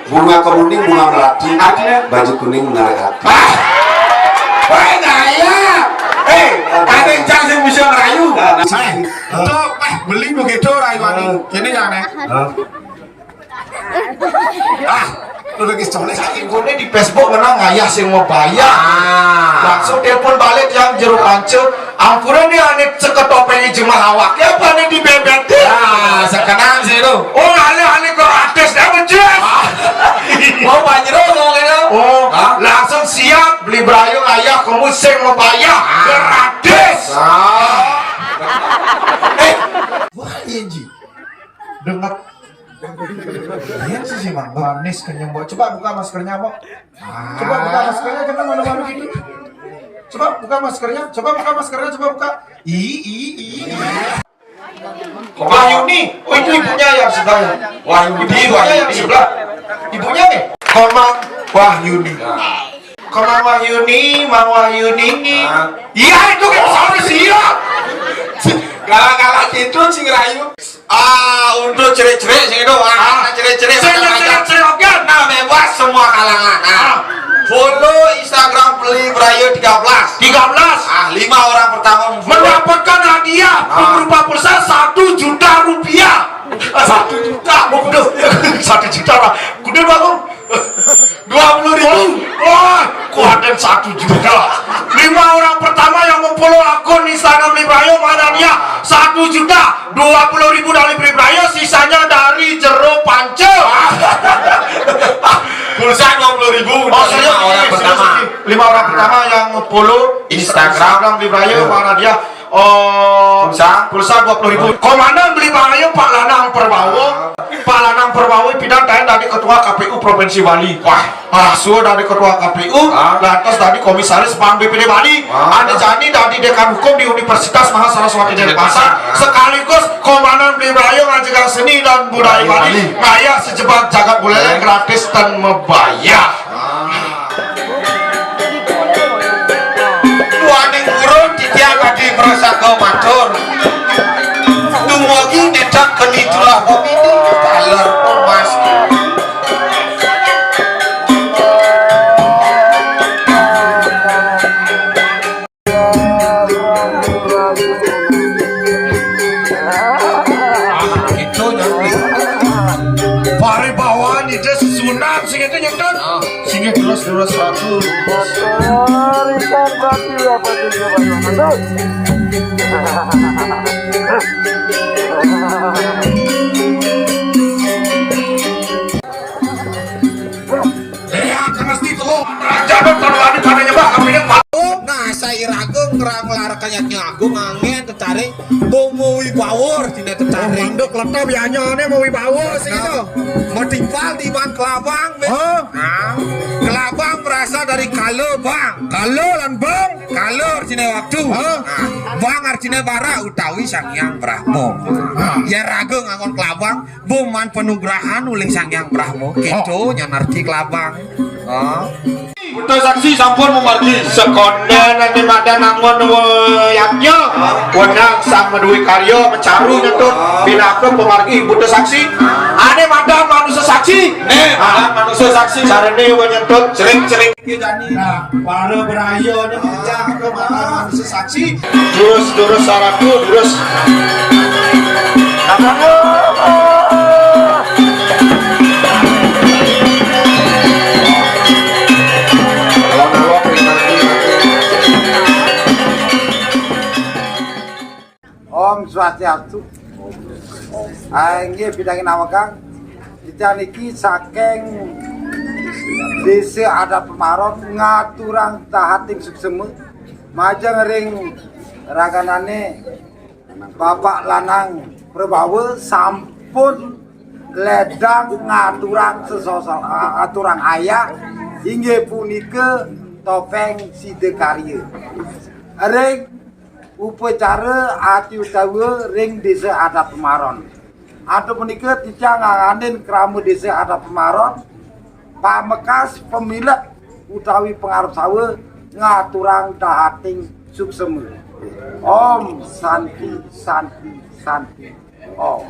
Bunga kemuning bunga melati, baju kuning menarik hati. Baik gaya. Ada yang sing bisa ngerayu. Tuh, beli begitu rayuan ini jane. Lu lagi colek saking gone di Facebook menang ngayah sing mau bayar. Langsung telepon balik yang jeruk ancur. Ampunan nih aneh seketopengnya jemaah awak. Ya apa nih di BBT? Ya, sekarang sih lu. Oh, aneh kok artis dah menjual. Mau banjir ngomongin. Oh, langsung siap beli berayung ayah kamu sing mau bayar gratis. Wah, iya Ji. Dengar. Iya sih Bang, manis kenyang. Coba buka maskernya, Bang. Coba buka maskernya, jangan malu-malu gini. Coba buka maskernya, coba buka. Wahyuni, oh itu ibunya yang sebelah. Wahyuni yang sebelah. Ibunya nih. Komang Wahyuni. Komang Wahyuni, Mang Wahyuni. Iya itu kan soalnya siap. Galak-galak itu sing rayu. Untuk cerik-cerik sing itu. Cerik-cerik. Cerik-cerik nah bebas semua kalangan. Follow Instagram Beli Brayo 13. 5 orang pertama mendapatkan hadiah berupa pulsa 1 juta rupiah. 1 juta, bodoh. 1 juta lah. Kudu bangun. 20.000. Wah, kuaden 1 juta. 5 orang pertama yang memfollow akun Instagram Beli Brayo mana dia? 1 juta. 20.000 dari Beli Brayo, sisanya dari jeruk pance. Pulsa 20.000. Maksudnya 5 orang pertama yang follow Instagram Beli Brayo mana dia? Pulsa 20.000. Komandan Beli Brayo Pak Lanang Perbawo pindah dari ketua KPU Provinsi Bali. Wah, dari ketua KPU, lantas dari komisaris Bank BPD Bali, ada jadi dari dekan hukum di Universitas Mahasaraswati Denpasar, sekaligus komandan Beli Brayo ngajaga seni dan budaya Bali. Ngaya sejebat jagat bulele gratis dan membayar. Waning urun titiang adi merasa kau matur. Tumuagi nedak kenitulah komini taler emas. Itu nyampe. Pare bawaan itu sunat sing itu nyentut. Sing terus 100. Riset berarti apa tuh? Nah, saya ragung ngerang larakannya agung angin tertarik mau wibawor tidak tertarik. Manduk letop ya nyone mau wibawor sih itu. Mau tinggal di Bang Kelabang. Nah, Kelabang berasal dari Kalo Bang. Kalo lan Bang. Kalo artinya waktu. Bang artinya bara utawi Sang Hyang Brahmo. Ya ragung angon Kelabang buman penugrahan uling Sang Hyang Brahmo. Gitu nyanarti Kelabang. Untuk saksi sampun memargi sekonda nanti pada nangon yaknya wenang sang medui karyo mencaru nyetut binaku pemargi butuh saksi ane mada Adan manusia saksi. Nih, adan manusia saksi. Carane menyentut cering-cering. Nah, para berayo ini kita ke mana manusia saksi. Durus saraku, durus. Om Swastiastu. Nggih bidangin awakang. Kita niki saking Desa Adat Pemaron ngaturang tahating sukseme majeng ring raganane Bapak Lanang Prabawa sampun ledang ngaturang sesosal aturang ayah hingga punika topeng sidekarya ring upacara ati utawa ring Desa Adat Pemaron. Atau punika tica nganganin keramu Desa Adat Pemaron pamekas pemilik utawi pengarep sawe ngaturang dahating sukseme. Om Santi Santi Santi Om.